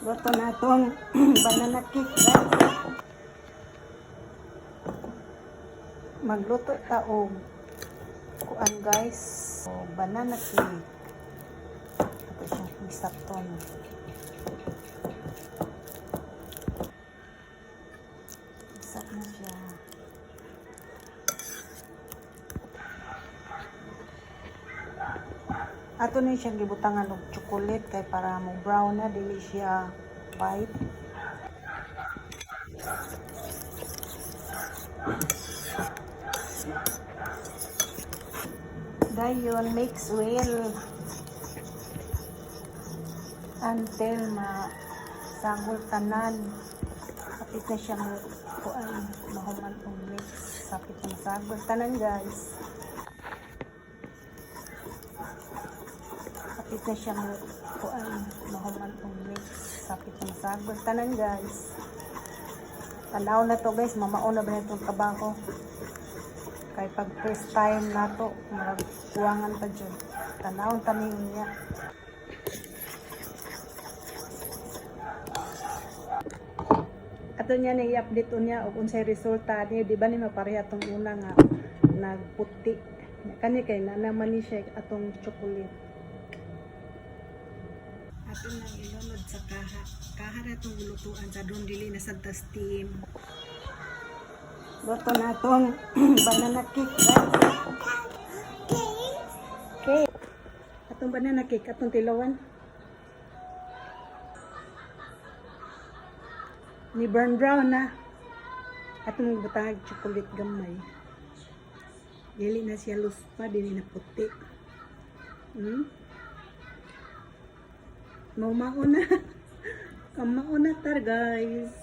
Luto na itong banana cake, guys. Magluto taog kuan, guys. So, banana cake. Ito siyang isaton. Isat na siya. Ato na siyang gibutangan og chocolate kay para mo brown na dili siya white. Dayon mix well until masagol tanan. Kapit na siya mo kuan mahuman og mix. Kapit na masagol tanan, guys. Kapit na siya mo kuan mahuman og mix. Kapit na masagol tanan, guys. Tanaw na to, guys, mamao na ba na itong trabaho. Kay pag first time na to, maragkuwangan pa dyan. Tanawang tanin niya. Ato niya na i-update niya o kung sa'y resulta niya. Di ba ni mapareha itong una nga nagputi. Kani kay na naman ni siya atong chocolate. Ato nang ilunod sa kaha. Kaha na itong lutuan sa doon dili na sa steam. Luto na itong banana cake, guys. Okay. Atong banana cake, atong tilawan. Ni burn brown na. Atong butang chocolate gamay. Dili na siya luspa, dili na puti. Mao na. Kamao na tar, guys.